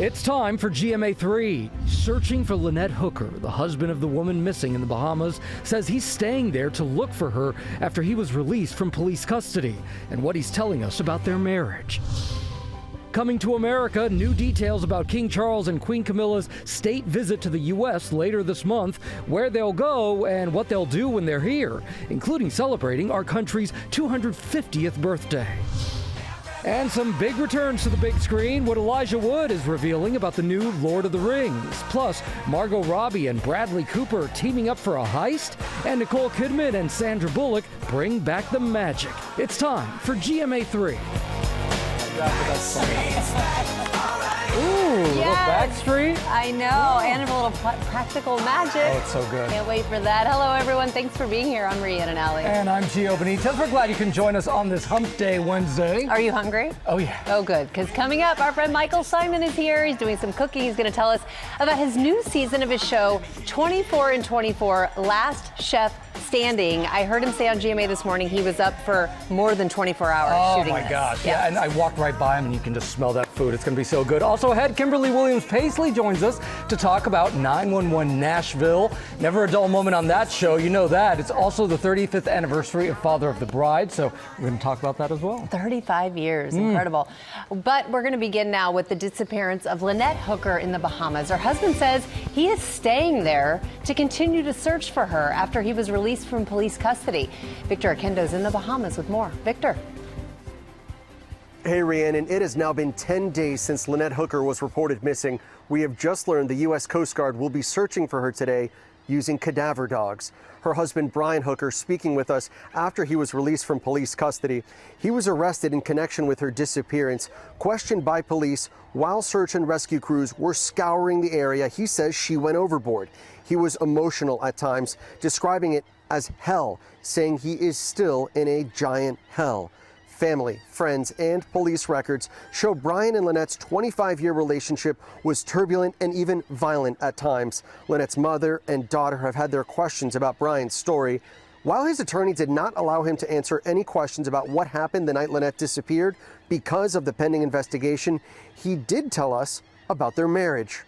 It's time for GMA3. Searching for Lynette Hooker, the husband of the woman missing in the Bahamas, says he's staying there to look for her after he was released from police custody, and what he's telling us about their marriage. Coming to America, new details about King Charles and Queen Camilla's state visit to the U.S. later this month, where they'll go and what they'll do when they're here, including celebrating our country's 250th birthday. And some big returns to the big screen, what Elijah Wood is revealing about the new Lord of the Rings. Plus, Margot Robbie and Bradley Cooper teaming up for a heist, and Nicole Kidman and Sandra Bullock bring back the magic. It's time for GMA3. Ooh, Yes. little Backstreet. I know, and a little practical magic. Oh, it's so good. Can't wait for that. Hello, everyone. Thanks for being here. I'm Rhiannon Alley. And I'm Gio Benitez. We're glad you can join us on this Hump Day Wednesday. Are you hungry? Oh, yeah. Oh, good, because coming up, our friend Michael Symon is here. He's doing some cooking. He's going to tell us about his new season of his show, 24 and 24, Last Chef Standing. I heard him say on GMA this morning he was up for more than 24 hours shooting this. Oh, my gosh. Yes. Yeah, and I walked right by him, and you can just smell that food. It's going to be so good. Also ahead, Kimberly Williams-Paisley joins us to talk about 911 Nashville. Never a dull moment on that show. You know that. It's also the 35th anniversary of Father of the Bride, so we're going to talk about that as well. 35 years. Incredible. But we're going to begin now with the disappearance of Lynette Hooker in the Bahamas. Her husband says he is staying there to continue to search for her after he was released from police custody. Victor Akendo's in the Bahamas with more. Victor. Hey, Rhiannon, it has now been 10 days since Lynette Hooker was reported missing. We have just learned the U.S. Coast Guard will be searching for her today using cadaver dogs. Her husband, Brian Hooker, speaking with us after he was released from police custody. He was arrested in connection with her disappearance, questioned by police while search and rescue crews were scouring the area. He says she went overboard. He was emotional at times, describing it as hell, saying he is still in a giant hell. Family, friends, and police records show Brian and Lynette's 25-year relationship was turbulent and even violent at times. Lynette's mother and daughter have had their questions about Brian's story. While his attorney did not allow him to answer any questions about what happened the night Lynette disappeared because of the pending investigation, he did tell us about their marriage.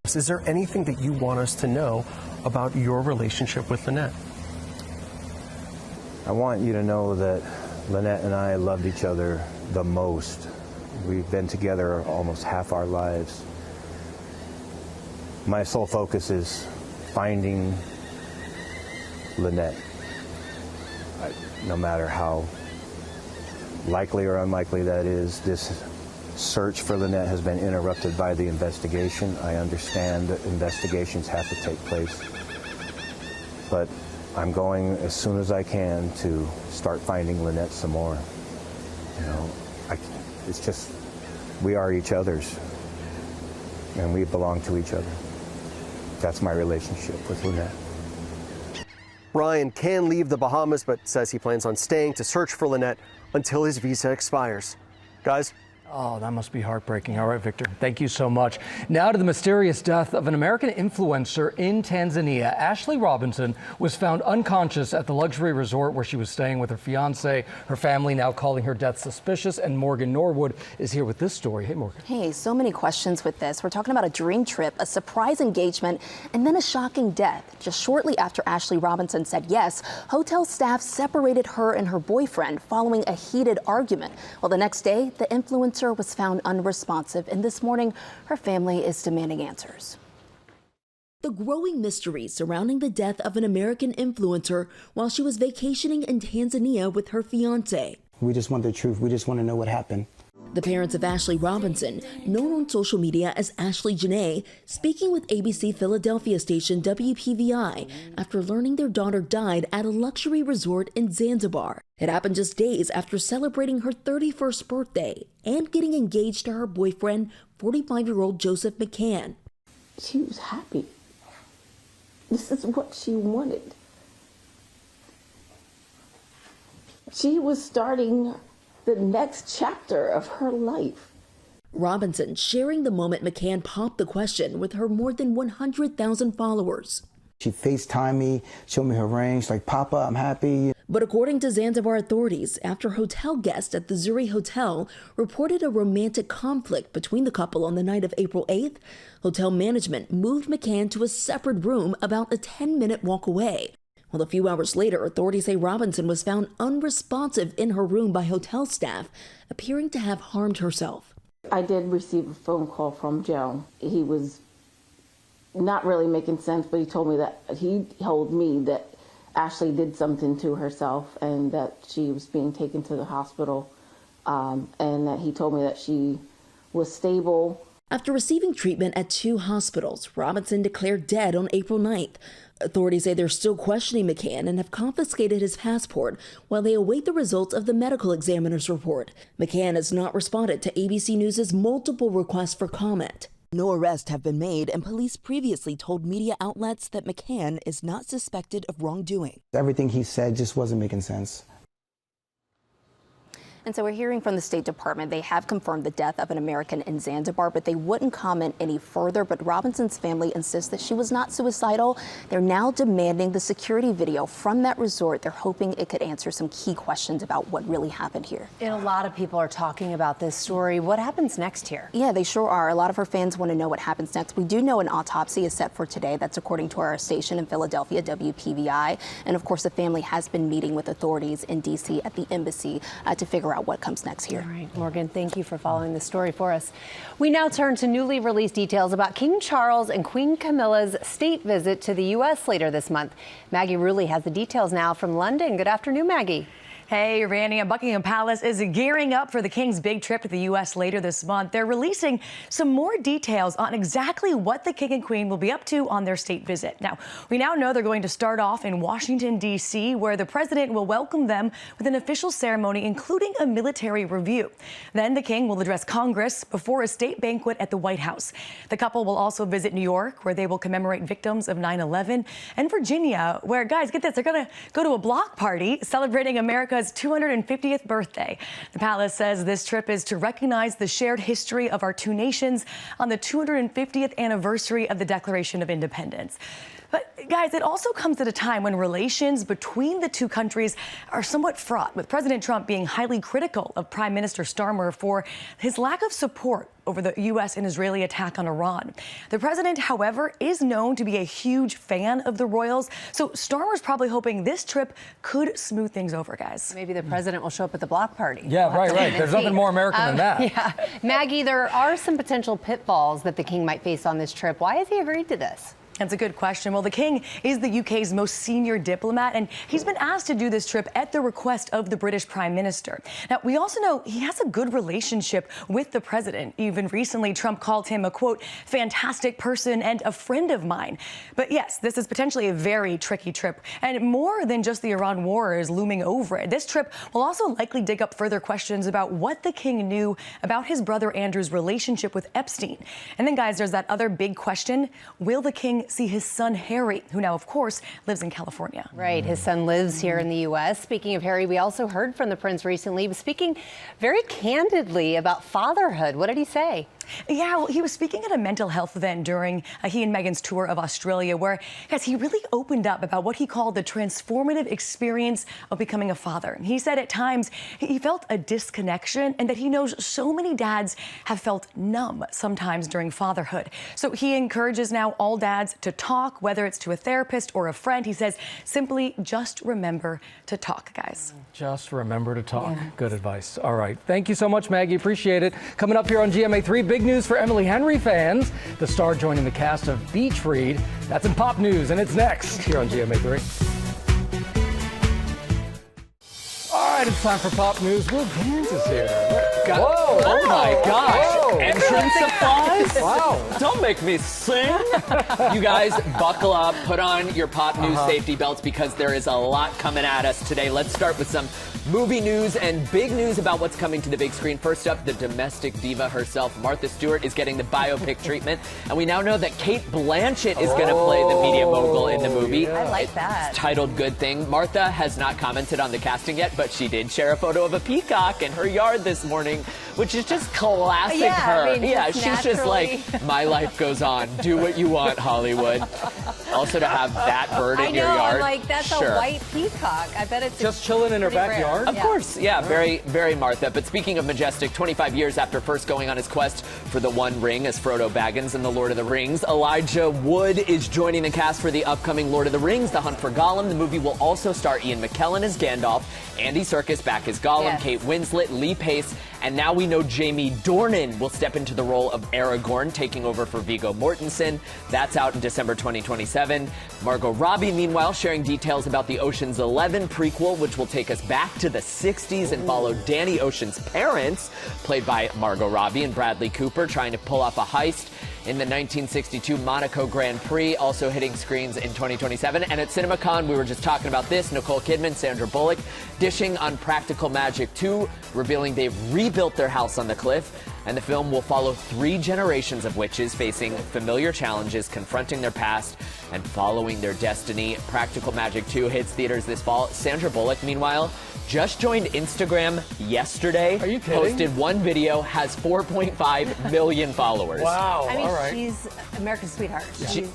Is there anything that you want us to know about your relationship with Lynette? I want you to know that Lynette and I loved each other the most. We've been together almost half our lives. My sole focus is finding Lynette. No matter how likely or unlikely that is, this search for Lynette has been interrupted by the investigation. I understand that investigations have to take place, but I'm going as soon as I can to start finding Lynette some more. You know, it's just, we are each other's, and we belong to each other. That's my relationship with Lynette. Brian can leave the Bahamas, but says he plans on staying to search for Lynette until his visa expires. Guys? Oh, that must be heartbreaking. All right, Victor, thank you so much. Now to the mysterious death of an American influencer in Tanzania. Ashley Robinson was found unconscious at the luxury resort where she was staying with her fiance. Her family now calling her death suspicious, and Morgan Norwood is here with this story. Hey, Morgan. Hey, so many questions with this. We're talking about a dream trip, a surprise engagement, and then a shocking death. Just shortly after Ashley Robinson said yes, hotel staff separated her and her boyfriend following a heated argument. Well, the next day, the influencer was found unresponsive, and this morning her family is demanding answers. The growing mystery surrounding the death of an American influencer while she was vacationing in Tanzania with her fiance. We just want the truth. We just want to know what happened. The parents of Ashley Robinson, known on social media as Ashley Janae, speaking with ABC Philadelphia station WPVI after learning their daughter died at a luxury resort in Zanzibar. It happened just days after celebrating her 31st birthday and getting engaged to her boyfriend, 45-year-old Joseph McCann. She was happy. This is what she wanted. She was starting the next chapter of her life. Robinson sharing the moment McCann popped the question with her more than 100,000 followers. She FaceTimed me, showed me her ring. She's like, "Papa, I'm happy." But according to Zanzibar authorities, after hotel guests at the Zuri Hotel reported a romantic conflict between the couple on the night of April 8th, hotel management moved McCann to a separate room about a 10-minute walk away. Well, a few hours later, authorities say Robinson was found unresponsive in her room by hotel staff, appearing to have harmed herself. I did receive a phone call from Joe. He was not really making sense, but he told me that Ashley did something to herself and that she was being taken to the hospital, and that he told me that she was stable. After receiving treatment at 2 hospitals, Robinson declared dead on April 9th. Authorities say they're still questioning McCann and have confiscated his passport while they await the results of the medical examiner's report. McCann has not responded to ABC News' multiple requests for comment. No arrests have been made, and police previously told media outlets that McCann is not suspected of wrongdoing. Everything he said just wasn't making sense. And so we're hearing from the State Department. They have confirmed the death of an American in Zanzibar, but they wouldn't comment any further. But Robinson's family insists that she was not suicidal. They're now demanding the security video from that resort. They're hoping it could answer some key questions about what really happened here. And a lot of people are talking about this story. What happens next here? Yeah, they sure are. A lot of her fans want to know what happens next. We do know an autopsy is set for today. That's according to our station in Philadelphia, WPVI. And of course, the family has been meeting with authorities in D.C. at the embassy to figure out what comes next here. All right, Morgan, thank you for following the story for us. We now turn to newly released details about King Charles and Queen Camilla's state visit to the U.S. later this month. Maggie Rulli has the details now from London. Good afternoon, Maggie. Hey, Randy, Buckingham Palace is gearing up for the King's big trip to the U.S. later this month. They're releasing some more details on exactly what the King and Queen will be up to on their state visit. Now, we now know they're going to start off in Washington, D.C., where the president will welcome them with an official ceremony, including a military review. Then the King will address Congress before a state banquet at the White House. The couple will also visit New York, where they will commemorate victims of 9/11, and Virginia, where, guys, get this, they're going to go to a block party celebrating America's 250th birthday. The palace says this trip is to recognize the shared history of our two nations on the 250th anniversary of the Declaration of Independence. But guys, it also comes at a time when relations between the two countries are somewhat fraught, with President Trump being highly critical of Prime Minister Starmer for his lack of support over the U.S. and Israeli attack on Iran. The president, however, is known to be a huge fan of the royals, so Starmer's probably hoping this trip could smooth things over, guys. Maybe the president will show up at the block party. Yeah, right. There's nothing more American than that. Yeah. Maggie, there are some potential pitfalls that the King might face on this trip. Why has he agreed to this? That's a good question. Well, the King is the UK's most senior diplomat, and he's been asked to do this trip at the request of the British Prime Minister. Now, we also know he has a good relationship with the president. Even recently, Trump called him a, quote, fantastic person and a friend of mine. But yes, this is potentially a very tricky trip, and more than just the Iran war is looming over it. This trip will also likely dig up further questions about what the King knew about his brother Andrew's relationship with Epstein. And then, guys, there's that other big question. Will the King see his son Harry, who now, of course, lives in California? Right. His son lives here in the U.S. Speaking of Harry, we also heard from the prince recently. He was speaking very candidly about fatherhood. What did he say? Yeah, well, he was speaking at a mental health event during he and Meghan's tour of Australia, where, guys, he really opened up about what he called the transformative experience of becoming a father. He said at times he felt a disconnection and that he knows so many dads have felt numb sometimes during fatherhood. So he encourages now all dads to talk, whether it's to a therapist or a friend. He says, simply just remember to talk, guys. Just remember to talk. Yeah. Good advice. All right. Thank you so much, Maggie. Appreciate it. Coming up here on GMA3, big news for Emily Henry fans. The star joining the cast of Beach Read. That's in Pop News, and it's next here on GMA3. All right, it's time for Pop News. Will Gans is here. Whoa! Oh my gosh! Whoa. Entrance supplies? Wow! Don't make me sing. You guys, buckle up. Put on your Pop News safety belts because there is a lot coming at us today. Let's start with some movie news and big news about what's coming to the big screen. First up, the domestic diva herself, Martha Stewart, is getting the biopic treatment. And we now know that Cate Blanchett is going to play the media mogul in the movie. I like that. It's titled Good Thing. Martha has not commented on the casting yet, but she did share a photo of a peacock in her yard this morning, which is just classic her. I mean, She's just like, my life goes on. Do what you want, Hollywood. Also, to have that bird in your yard. I'm like, that's a white peacock. I bet it's just chilling in her backyard. Of course, yeah, very, very Martha. But speaking of majestic, 25 years after first going on his quest for the One Ring as Frodo Baggins in The Lord of the Rings, Elijah Wood is joining the cast for the upcoming Lord of the Rings, The Hunt for Gollum. The movie will also star Ian McKellen as Gandalf, Andy Serkis back as Gollum, Kate Winslet, Lee Pace, and now we know Jamie Dornan will step into the role of Aragorn, taking over for Viggo Mortensen. That's out in December 2027. Margot Robbie, meanwhile, sharing details about the Ocean's 11 prequel, which will take us back to the 60s and follow Danny Ocean's parents, played by Margot Robbie and Bradley Cooper, trying to pull off a heist in the 1962 Monaco Grand Prix, also hitting screens in 2027. And at CinemaCon, we were just talking about this, Nicole Kidman, Sandra Bullock, dishing on Practical Magic 2, revealing they've rebuilt their house on the cliff. And the film will follow 3 generations of witches facing familiar challenges, confronting their past, and following their destiny. Practical Magic 2 hits theaters this fall. Sandra Bullock, meanwhile, just joined Instagram yesterday. Are you kidding? Posted one video, has 4.5 million followers. Wow. I mean, all right. she's America's sweetheart.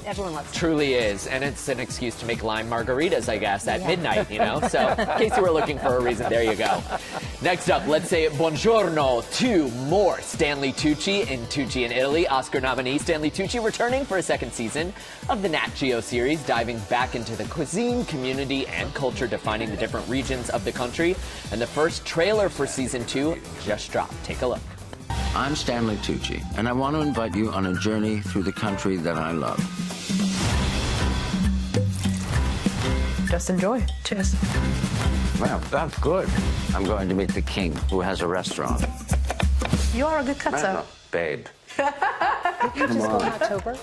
Everyone loves her. Truly is, and it's an excuse to make lime margaritas, I guess, at midnight, you know? So, in case you were looking for a reason, there you go. Next up, let's say buongiorno to more Stanley Tucci in Tucci in Italy. Oscar nominee Stanley Tucci returning for a second season of the Nat Geo series, diving back into the cuisine, community, and culture defining the different regions of the country. And the first trailer for season 2 just dropped. Take a look. I'm Stanley Tucci, and I want to invite you on a journey through the country that I love. Just enjoy. Cheers. Well, that's good. I'm going to meet the king, who has a restaurant. You are a good cutter. Babe. Come on. October.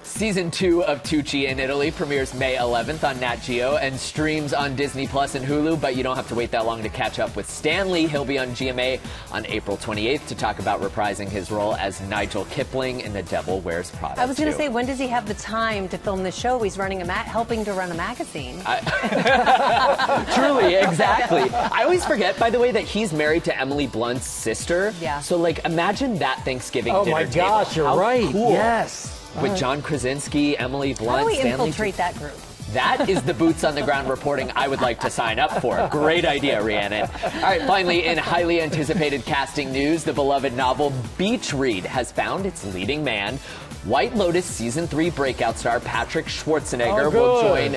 Season 2 of Tucci in Italy premieres May 11th on Nat Geo and streams on Disney Plus and Hulu, but you don't have to wait that long to catch up with Stanley. He'll be on GMA on April 28th to talk about reprising his role as Nigel Kipling in The Devil Wears Prada. I was going to say, when does he have the time to film the show? He's running helping to run a magazine. Truly, exactly. I always forget, by the way, that he's married to Emily Blunt's sister. Yeah. So, like, imagine that Thanksgiving dinner my gosh, table. you're How right. Cool. Yes. With John Krasinski, Emily Blunt, How do we Stanley infiltrate that group? That is the boots on the ground reporting I would like to sign up for. Great idea, Rhiannon. All right, finally, in highly anticipated casting news, the beloved novel Beach Read has found its leading man. White Lotus Season 3 breakout star Patrick Schwarzenegger will join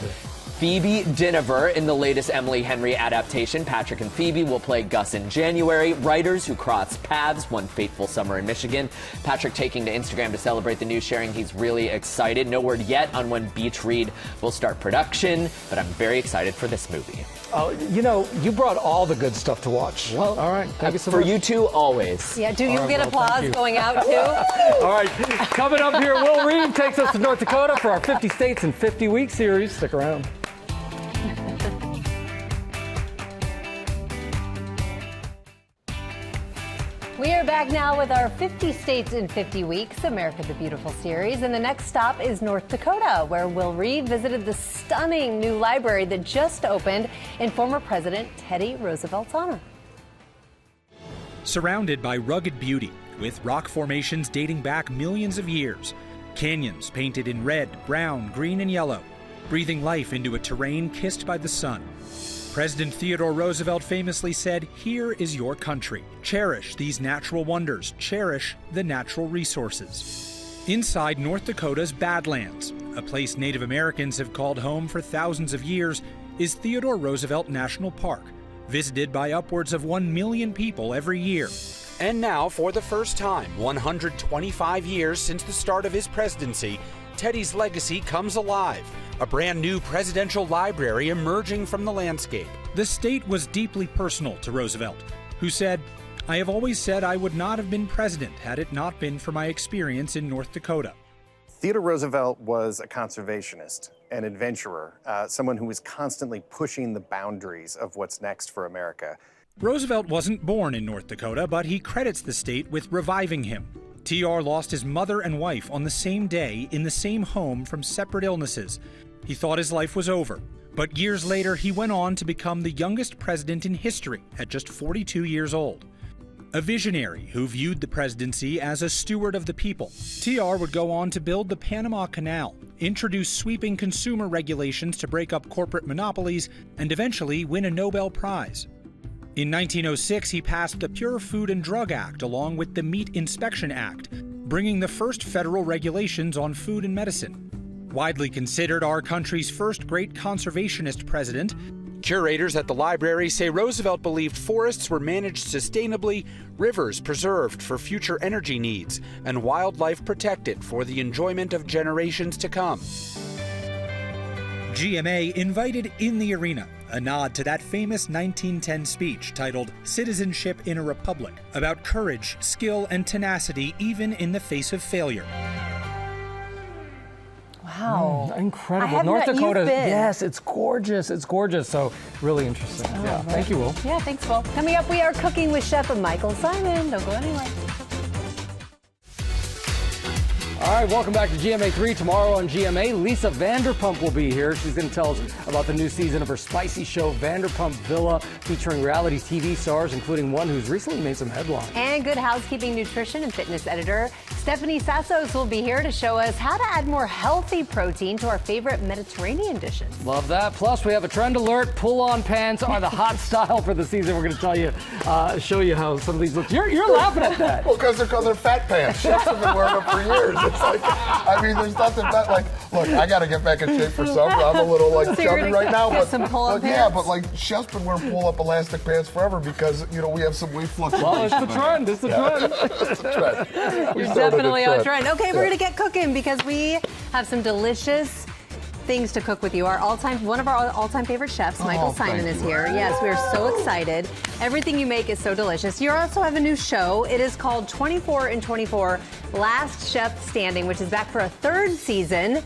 Phoebe Dynevor in the latest Emily Henry adaptation. Patrick and Phoebe will play Gus in January, writers who crossed paths one fateful summer in Michigan. Patrick taking to Instagram to celebrate the news, sharing he's really excited. No word yet on when Beach Read will start production, but I'm very excited for this movie. Oh, you know, you brought all the good stuff to watch. Well, all right. Thank you so for much. you two, always. Yeah, do you get applause going out, too? All right, coming up here, Will Reed takes us to North Dakota for our 50 States in 50 Week series. Stick around. We are back now with our 50 States in 50 Weeks, America the Beautiful series. And the next stop is North Dakota, where Will Reed visited the stunning new library that just opened in former President Teddy Roosevelt's honor. Surrounded by rugged beauty, with rock formations dating back millions of years, canyons painted in red, brown, green, and yellow, breathing life into a terrain kissed by the sun. President Theodore Roosevelt famously said, "Here is your country. Cherish these natural wonders. Cherish the natural resources." Inside North Dakota's Badlands, a place Native Americans have called home for thousands of years, is Theodore Roosevelt National Park, visited by upwards of 1 million people every year. And now, for the first time, 125 years since the start of his presidency, Teddy's legacy comes alive. A brand new presidential library emerging from the landscape. The state was deeply personal to Roosevelt, who said, "I have always said I would not have been president had it not been for my experience in North Dakota." Theodore Roosevelt was a conservationist, an adventurer, someone who was constantly pushing the boundaries of what's next for America. Roosevelt wasn't born in North Dakota, but he credits the state with reviving him. TR lost his mother and wife on the same day in the same home from separate illnesses. He thought his life was over, But years later, he went on to become the youngest president in history at just 42 years old. A visionary who viewed the presidency as a steward of the people, TR would go on to build the Panama Canal, introduce sweeping consumer regulations to break up corporate monopolies, and eventually win a Nobel Prize. In 1906, he passed the Pure Food and Drug Act along with the Meat Inspection Act, bringing the first federal regulations on food and medicine. Widely considered our country's first great conservationist president, curators at the library say Roosevelt believed forests were managed sustainably, rivers preserved for future energy needs, and wildlife protected for the enjoyment of generations to come. GMA invited In the Arena, a nod to that famous 1910 speech titled Citizenship in a Republic, about courage, skill, and tenacity even in the face of failure. Wow. Incredible. North Dakota. Yes, it's gorgeous. It's gorgeous. So really interesting. Oh, yeah. right. Thank you, Will. Yeah, thanks, Will. Coming up, we are cooking with Chef Michael Symon. Don't go anywhere. All right, welcome back to GMA3. Tomorrow on GMA, Lisa Vanderpump will be here. She's going to tell us about the new season of her spicy show, Vanderpump Villa, featuring reality TV stars, including one who's recently made some headlines. And Good Housekeeping nutrition and fitness editor Stephanie Sassos will be here to show us how to add more healthy protein to our favorite Mediterranean dishes. Love that. Plus, we have a trend alert. Pull-on pants are the hot style for the season. We're going to tell you, show you how some of these look. You're laughing at that. Well, because they're fat pants. Chefs have been wearing them for years. It's like, I mean, there's nothing that, like, look, I got to get back in shape for summer. I'm a little, like, So chubby right now. But, some pull-up pants? Yeah, but, like, chefs been wearing pull-up elastic pants forever because, you know, we have some weight fluctuation. Well, it's the trend. It's the trend. It's the trend. You're definitely on trend. Okay, we're going to get cooking because we have some delicious things to cook with you. One of our all-time favorite chefs, Michael Symon, is here. Yes, we are so excited. Everything you make is so delicious. You also have a new show. It is called 24 in 24, Last Chef Standing, which is back for a third season.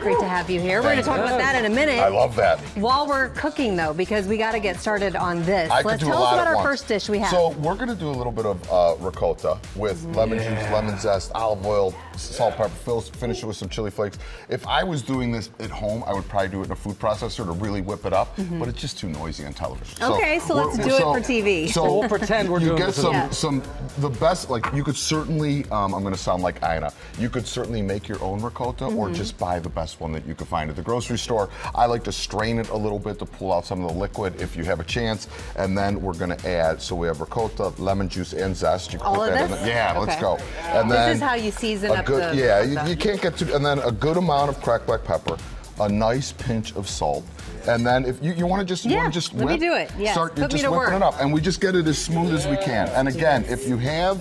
Great to have you here. We're going to talk about that in a minute. I love that. While we're cooking, though, because we got to get started on this. Let's tell us about our first dish we have. So we're going to do a little bit of ricotta with lemon juice, lemon zest, olive oil, salt, pepper, finish it with some chili flakes. If I was doing this at home, I would probably do it in a food processor to really whip it up, but it's just too noisy on television. Okay, so let's do it for TV. So we'll pretend we're doing this. You get the best, like you could certainly, I'm going to sound like Ina, you could certainly make your own ricotta or just buy the best one that you could find at the grocery store. I like to strain it a little bit to pull out some of the liquid if you have a chance, and then we're going to add, so we have ricotta, lemon juice, and zest. You can All put of that this? in. Yeah, Okay. let's go. And then this is how you season up the Yeah, you can't get too, and then a good amount of cracked black pepper, a nice pinch of salt, and then if you want to just, let me do it. Yeah, start put me just to whipping work. it up, and we just get it as smooth as we can. And again, if you have,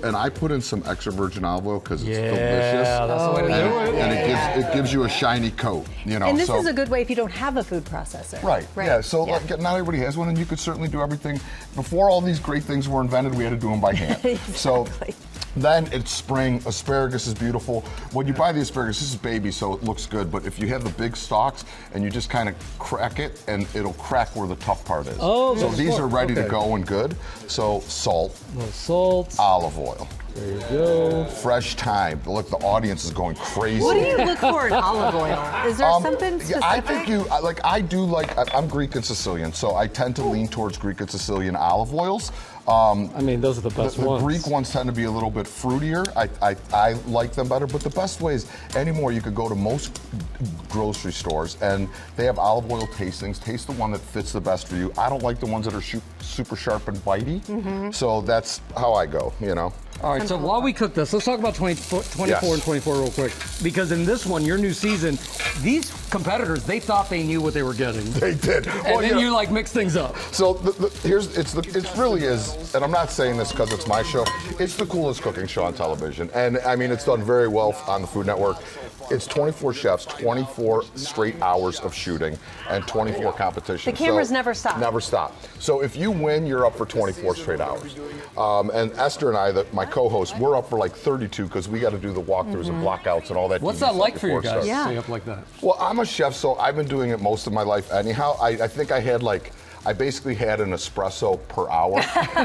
and I put in some extra virgin olive oil because it's delicious. Yeah, that's the way to do it. And it gives you a shiny coat, you know. And this is a good way if you don't have a food processor. Right. Yeah. So like, not everybody has one, and you could certainly do everything. Before all these great things were invented, we had to do them by hand. Exactly. So then it's spring. Asparagus is beautiful. When you buy the asparagus, this is baby, so it looks good. But if you have the big stalks and you just kind of crack it, and it'll crack where the tough part is. Oh, so these are ready to go and good. So salt. No salt. Olive oil. There you go. Fresh thyme. Look, the audience is going crazy. What do you look for in olive oil? Is there something specific? I think I'm Greek and Sicilian, so I tend to lean towards Greek and Sicilian olive oils. I mean, those are the best the ones. The Greek ones tend to be a little bit fruitier. I like them better, but the best way is anymore you could go to most grocery stores and they have olive oil tastings. Taste the one that fits the best for you. I don't like the ones that are super sharp and bitey, so that's how I go, you know. All right, so while we cook this, let's talk about 24 and 24 real quick. Because in this one, your new season, these competitors, they thought they knew what they were getting. They did. And then you like mix things up. So it really is, and I'm not saying this because it's my show, it's the coolest cooking show on television. And I mean, it's done very well on the Food Network. It's 24 chefs, 24 straight hours of shooting, and 24 competitions. The cameras never stop. Never stop. So if you win, you're up for 24 straight hours. And Esther and I, my co-host, we're up for like 32 because we got to do the walkthroughs and blockouts and all that. What's TV that stuff like for you before it guys? starts. Stay up like that. Well, I'm a chef, so I've been doing it most of my life anyhow. I think I had I basically had an espresso per hour.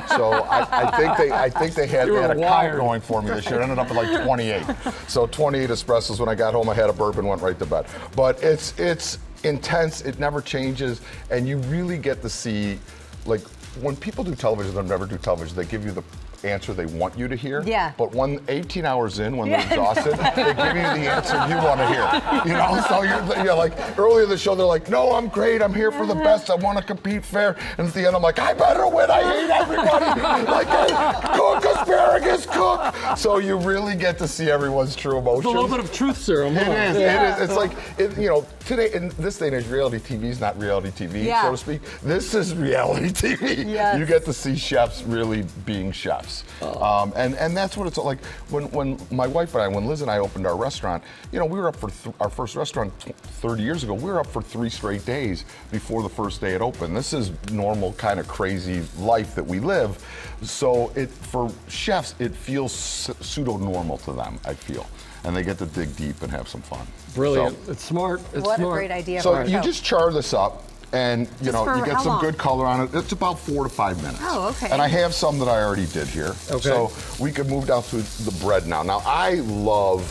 So I think they had a count going for me this year. It ended up at like 28. So 28 espressos. When I got home, I had a bourbon, went right to bed. But it's intense. It never changes, and you really get to see, like, when people do television, they never do television. They give you the answer they want you to hear. Yeah. But when 18 hours in, when they're exhausted, they give you the answer you want to hear. You know, so you're like, earlier in the show, they're like, no, I'm great. I'm here for the best. I want to compete fair. And at the end, I'm like, I better win. I hate everybody. Like, cook asparagus, cook. So you really get to see everyone's true emotions. It's a little bit of truth serum. It is. Yeah. It is. It's like, you know, today, in this day and age, reality TV is not reality TV, so to speak. This is reality TV. Yes. You get to see chefs really being chefs. And that's what it's like. When my wife and I, when Liz and I opened our restaurant, you know, we were up for our first restaurant 30 years ago. We were up for 3 straight days before the first day it opened. This is normal kind of crazy life that we live. So for chefs, it feels pseudo-normal to them, I feel. And they get to dig deep and have some fun. Brilliant. So, it's smart. It's what smart. a great idea. So you just char this up. And you know, you get some long? good color on it. It's about 4 to 5 minutes. Oh, okay. And I have some that I already did here. Okay. So we could move down to the bread now. Now I love,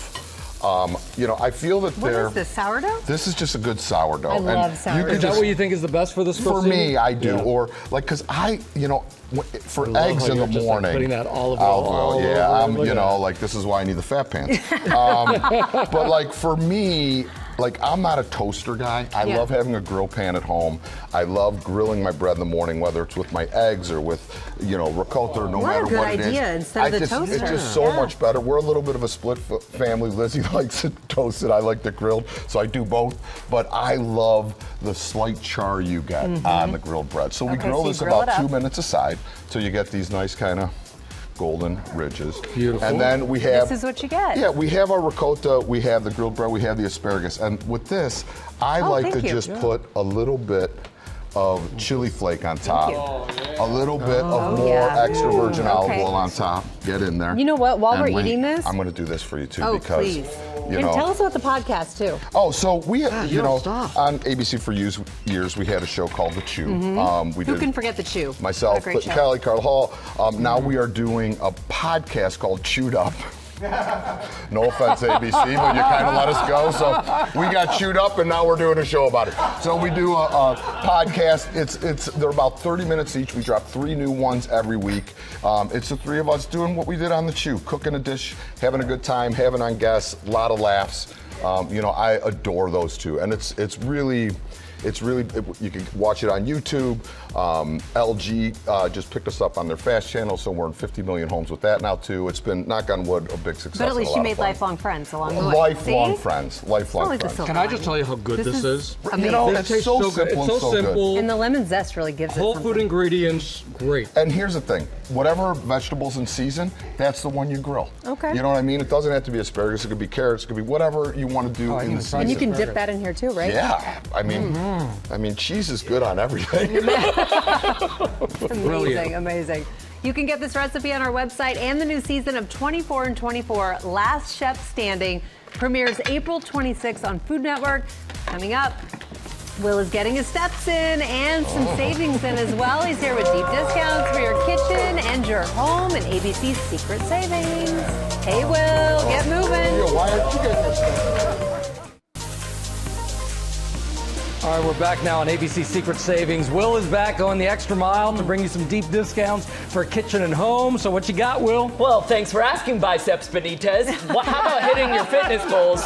you know, I feel that What is this, sourdough? This is just a good sourdough. I love sourdough. Is that what you think is the best for this? For me, I do. Yeah. Or like, cause you know, for eggs in the morning. Like putting that olive oil. Yeah, you know, like this is why I need the fat pants. But like for me, like, I'm not a toaster guy. I love having a grill pan at home. I love grilling my bread in the morning, whether it's with my eggs or with, you know, ricotta, or no matter what it is. What a good idea, instead of the toaster. It's just so much better. We're a little bit of a split family. Lizzie likes it toasted. I like it grilled, so I do both. But I love the slight char you get on the grilled bread. So we grill this about 2 minutes aside, so you get these nice kind of golden ridges. Beautiful. And then we have... This is what you get. Yeah, we have our ricotta, we have the grilled bread, we have the asparagus. And with this, I like to just put a little bit of chili flake on top. A little bit of more extra virgin olive oil on top. Get in there. You know what? While we're eating this... I'm going to do this for you, too, because... please. And tell us about the podcast, too. Oh, so we, you know, on ABC for years, we had a show called The Chew. Who can forget The Chew? Myself, Kelly, Carl Hall. Now we are doing a podcast called Chewed Up. No offense, ABC, but you kind of let us go. So we got chewed up, and now we're doing a show about it. So we do a podcast. They're about 30 minutes each. We drop 3 new ones every week. It's the 3 of us doing what we did on The Chew, cooking a dish, having a good time, having on guests, a lot of laughs. You know, I adore those 2, and it's really, you can watch it on YouTube. LG just picked us up on their fast channel, so we're in 50 million homes with that now too. It's been, knock on wood, a big success. But at least you made lifelong friends along the way. Lifelong friends. Can I just tell you how good this is? Amazing. You know, it's so simple. It's so simple. And the lemon zest really gives it whole food ingredients, great. And here's the thing, whatever vegetables in season, that's the one you grill. Okay. You know what I mean? It doesn't have to be asparagus, it could be carrots, it could be whatever you want to do in the season. And you can dip that in here too, right? Yeah. I mean, cheese is good on everything. Amazing, amazing. You can get this recipe on our website, and the new season of 24 and 24 Last Chef Standing premieres April 26th on Food Network. Coming up, Will is getting his steps in and some savings in as well. He's here with deep discounts for your kitchen and your home and ABC's Secret Savings. Hey, Will, get moving. Why aren't you getting your steps? All right, we're back now on ABC Secret Savings. Will is back going the extra mile to bring you some deep discounts for kitchen and home. So what you got, Will? Well, thanks for asking, Biceps Benitez. How about hitting your fitness goals,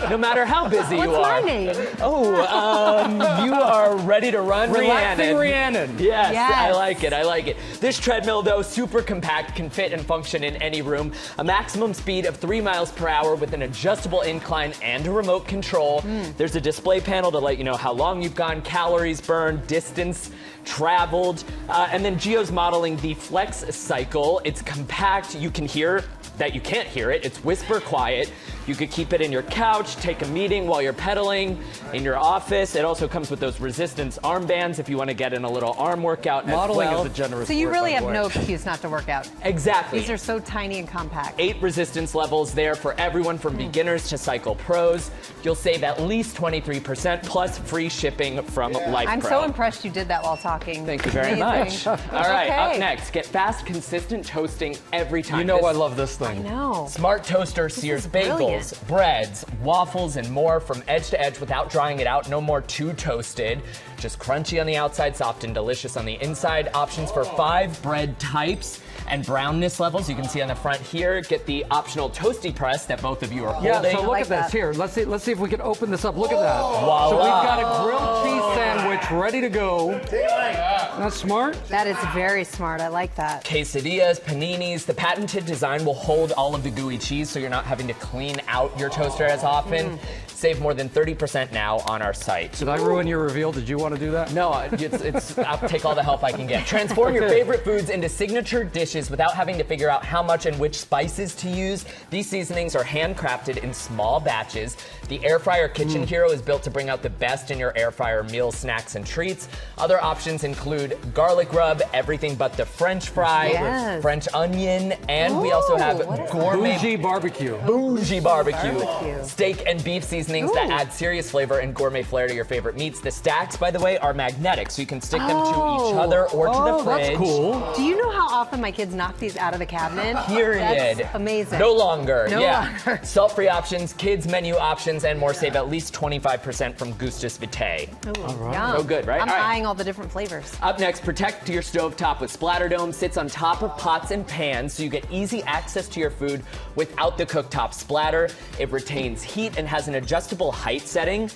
no matter how busy you are? What's my name? Oh, you are ready to run, Relaxing Rhiannon. Yes, I like it. I like it. This treadmill, though, super compact, can fit and function in any room. A maximum speed of 3 miles per hour with an adjustable incline and a remote control. There's a display panel to let you know how long you've gone, calories burned, distance traveled, and then Gio's modeling the Flex Cycle. It's compact. You can hear that you can't hear it. It's whisper quiet. You could keep it in your couch, take a meeting while you're pedaling, in your office. It also comes with those resistance armbands if you want to get in a little arm workout Modeling as well. is a generous So you word, really by have the way. no excuse not to work out. Exactly. These are so tiny and compact. 8 resistance levels there for everyone from beginners to cycle pros. You'll save at least 23% plus free shipping from Life I'm Pro. so impressed you did that while talking. Thank you very much. All right, up next, get fast, consistent toasting every time. You know I love this thing. I know. Smart Toaster Sears Bagels. bagels, breads, waffles, and more from edge to edge without drying it out. No more too toasted. Just crunchy on the outside, soft and delicious on the inside. Options for 5 bread types and brownness levels. You can see on the front here. Get the optional toasty press that both of you are holding. Yeah, so look at this here. Let's see if we can open this up. Look at that. Voila. So we've got a grilled cheese sandwich ready to go. That's smart. That is very smart. I like that. Quesadillas, paninis. The patented design will hold all of the gooey cheese, so you're not having to clean out your toaster as often. Save more than 30% now on our site. Did I ruin your reveal? Did you want to do that? No, I'll take all the help I can get. Transform your favorite foods into signature dishes without having to figure out how much and which spices to use. These seasonings are handcrafted in small batches. The Air Fryer Kitchen Hero is built to bring out the best in your air fryer meals, snacks, and treats. Other options include garlic rub, everything but the French fry, French onion, and we also have gourmet bougie barbecue. Bougie barbecue. Steak and beef seasonings that add serious flavor and gourmet flair to your favorite meats. The stacks, by the way, are magnetic, so you can stick them to each other or to the fridge. That's cool. Do you know how often my kids knock these out of the cabinet? Period. That's amazing. No longer. No longer. Salt-free options, kids menu options, and more. Save at least 25% from Gustus Vitae. All right. So good, right? I'm All right. eyeing all the different flavors. Up next, protect your stovetop with Splatter Dome. Sits on top of pots and pans, so you get easy access to your food without the cooktop splatter. It retains heat and has an adjustable height setting,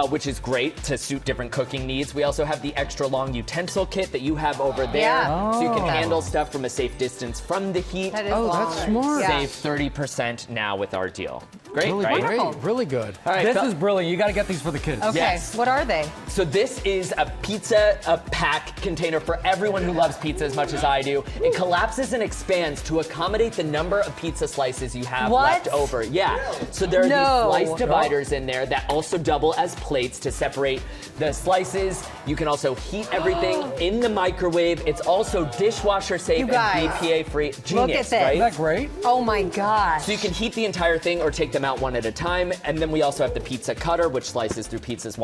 which is great to suit different cooking needs. We also have the extra long utensil kit that you have over there, so you can handle stuff from a safe distance from the heat. That is long. That's smart. Save 30% now with our deal. Great, Really right? great. Really good. All right, This is brilliant. You got to get these for the kids. Okay, Yes. what are they? So this is a pizza pack container for everyone who loves pizza as much as I do. It collapses and expands to accommodate the number of pizza slices you have left over. Yeah. So there are these slice dividers in there that also double as plates to separate the slices. You can also heat everything in the microwave. It's also dishwasher safe and BPA free. Genius, Look at this. right? Isn't that great? Oh my gosh. So you can heat the entire thing or take them out one at a time. And then we also have the pizza cutter, which slices through pizzas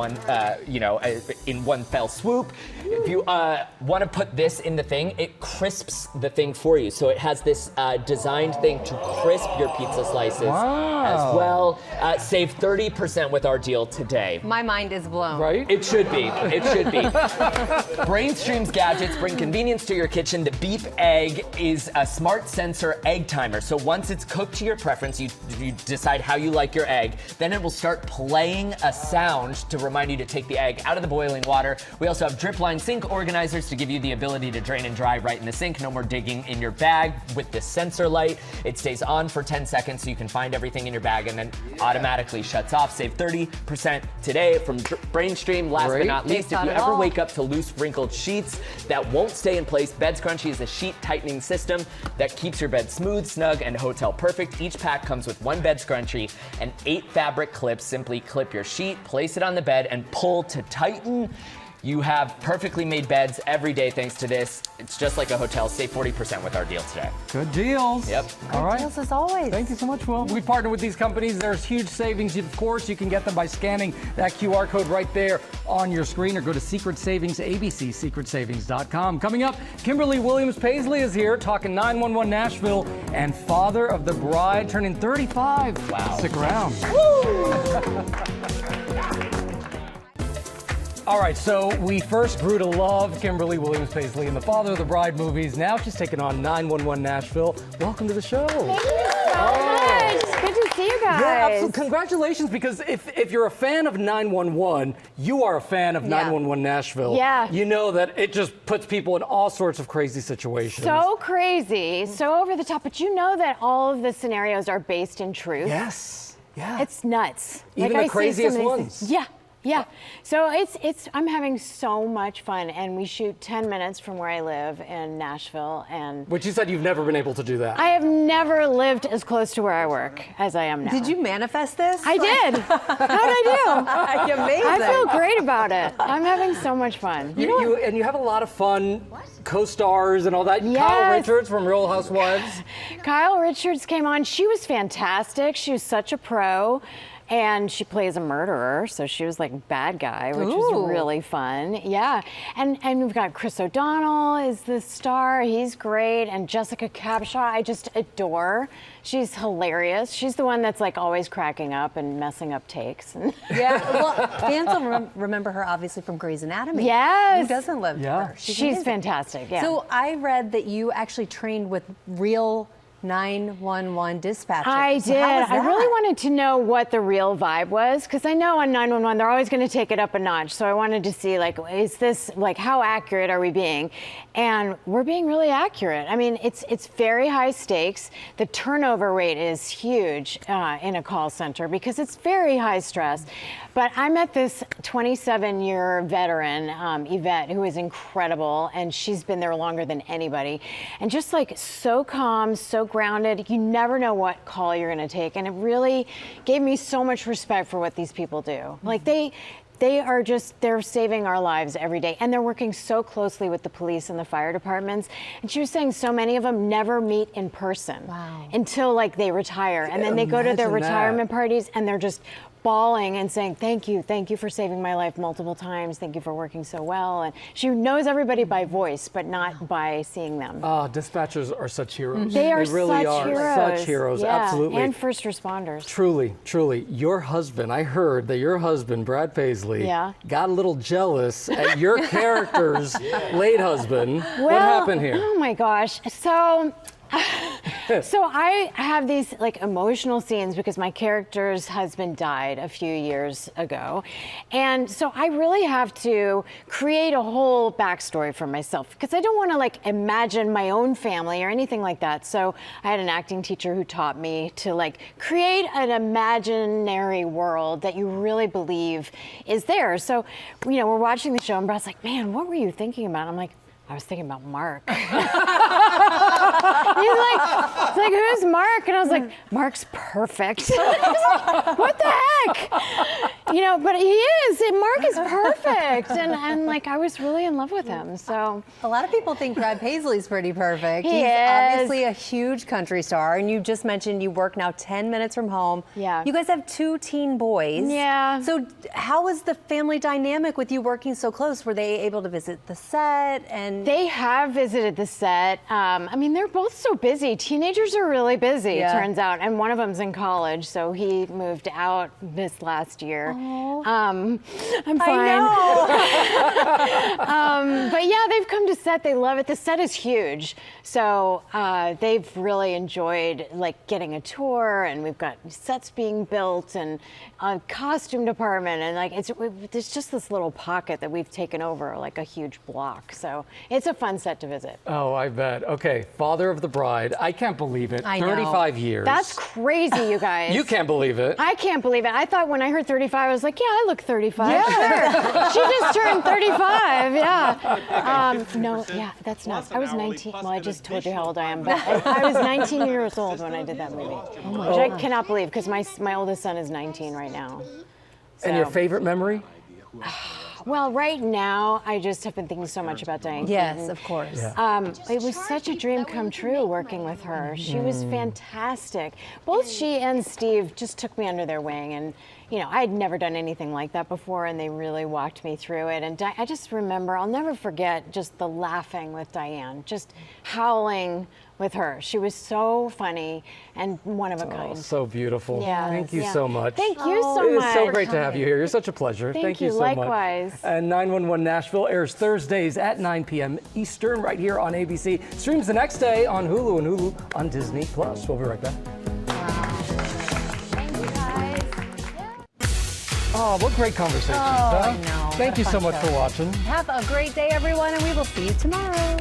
in one fell swoop. If you want to put this in the thing, it crisps the thing for you. So it has this designed thing to crisp your pizza slices as well. Save 30% with our deal today. My mind is blown. Right? It should be. It should be. Brainstream's gadgets bring convenience to your kitchen. The beef egg is a smart sensor egg timer. So once it's cooked to your preference, you decide how you like your egg. Then it will start playing a sound to remind you to take the egg out of the boiling water. We also have drip line sink organizers to give you the ability to drain and dry right in the sink. No more digging in your bag with this sensor light. It stays on for 10 seconds so you can find everything in your bag and then automatically shuts off. Save 30% today from Brainstream. Last but not least, if you ever wake up to loose wrinkled sheets that won't stay in place, Bed Scrunchie is a sheet tightening system that keeps your bed smooth, snug, and hotel perfect. Each pack comes with 1 Bed Scrunchie and 8 fabric clips. Simply clip your sheet, place it on the bed, and pull to tighten. You have perfectly made beds every day thanks to this. It's just like a hotel. Save 40% with our deal today. Good deals. Yep. All right. Deals as always. Thank you so much, Will. We partner with these companies. There's huge savings. Of course, you can get them by scanning that QR code right there on your screen or go to Secret Savings, abcsecretsavings.com. Coming up, Kimberly Williams-Paisley is here talking 911 Nashville and father of the bride turning 35. Wow. Stick around. All right, so we first grew to love Kimberly Williams-Paisley in the Father of the Bride movies. Now she's taking on 911 Nashville. Welcome to the show. Thank you so much. It's good to see you guys. Yeah, absolutely. Congratulations, because if you're a fan of 911, you are a fan of 911 Nashville. Yeah. You know that it just puts people in all sorts of crazy situations. So crazy, so over the top, but you know that all of the scenarios are based in truth. Yes. Yeah. It's nuts. Even the craziest ones. Yeah. Yeah, so I'm having so much fun, and we shoot 10 minutes from where I live in Nashville, and Which you said you've never been able to do that. I have never lived as close to where I work as I am now. Did you manifest this? I did. How'd I do? Amazing. I feel great about it. I'm having so much fun. And you have a lot of fun co-stars and all that. Yes. Kyle Richards from Real Housewives. Kyle Richards came on. She was fantastic. She was such a pro. And she plays a murderer, so she was like bad guy, which was really fun. Yeah, and we've got Chris O'Donnell is the star. He's great, and Jessica Capshaw, I just adore. She's hilarious. She's the one that's like always cracking up and messing up takes. Yeah, well, fans will remember her obviously from Grey's Anatomy. Yes. Who doesn't live her? She's fantastic, yeah. So I read that you actually trained with real 911 dispatchers. I So did. how was I that? really wanted to know what the real vibe was, because I know on 911 they're always going to take it up a notch. So I wanted to see, like, is this, like, how accurate are we being? And we're being really accurate. I mean, it's very high stakes. The turnover rate is huge in a call center because it's very high stress. But I met this 27-year veteran, Yvette, who is incredible, and she's been there longer than anybody. And just like so calm, so grounded, you never know what call you're going to take. And it really gave me so much respect for what these people do. Like they're saving our lives every day. And they're working so closely with the police and the fire departments. And she was saying so many of them never meet in person until like they retire. And then they go to their retirement parties and they're just bawling and saying, thank you for saving my life multiple times. Thank you for working so well. And she knows everybody by voice, but not by seeing them. Dispatchers are such heroes. They are really such heroes. Yeah, absolutely. and first responders. Truly, truly. Your husband, I heard that your husband, Brad Paisley, got a little jealous at your character's late husband. Well, what happened here? Oh my gosh. So I have these like emotional scenes because my character's husband died a few years ago. And so I really have to create a whole backstory for myself because I don't want to like imagine my own family or anything like that. So I had an acting teacher who taught me to like create an imaginary world that you really believe is there. So, you know, we're watching the show and Brad's like, man, what were you thinking about? I'm like, I was thinking about Mark. He's like, who's Mark? And I was like, Mark's perfect. What the heck? You know, but he is. Mark is perfect. And like, I was really in love with him. So a lot of people think Brad Paisley's pretty perfect. He's obviously a huge country star. And you just mentioned you work now 10 minutes from home. Yeah. You guys have 2 teen boys. Yeah. So how was the family dynamic with you working so close? Were they able to visit the set? And they have visited the set. I mean, they're both so busy. Teenagers are really busy, it turns out. And one of them's in college, so he moved out this last year. I'm fine. I know. But yeah, they've come to set. They love it. The set is huge. So they've really enjoyed like getting a tour, and we've got sets being built and a costume department. And like there's just this little pocket that we've taken over, like a huge block. So it's a fun set to visit. Oh, I bet. Okay, father of the bride. I can't believe it. I know. 35 years. That's crazy, you guys. You can't believe it. I can't believe it. I thought when I heard 35, I was like, yeah, I look 35. Yeah. Sure. She just turned 35. Yeah. No, yeah, that's nuts. I was 19. Well, I just told you how old I am, but I was 19 years old when I did that movie, which I cannot believe because my oldest son is 19 right now. So. And your favorite memory? Well, right now, I just have been thinking so much about Diane Yes, Keaton. of course. Yeah. It was such a dream come true working with her. She was fantastic. Both she and Steve just took me under their wing, and you know, I had never done anything like that before, and they really walked me through it. And I just remember, I'll never forget just the laughing with Diane, just howling with her. She was so funny and one of a kind. So beautiful. Yeah. Thank you so much. Thank you so much. It is so great to have you here. You're such a pleasure. Thank you you, so likewise. much. And 911 Nashville airs Thursdays at 9 p.m. Eastern right here on ABC. Streams the next day on Hulu and Hulu on Disney+. We'll be right back. Oh, what great conversations, huh? I know. Thank you so much for watching. Have a great day, everyone, and we will see you tomorrow.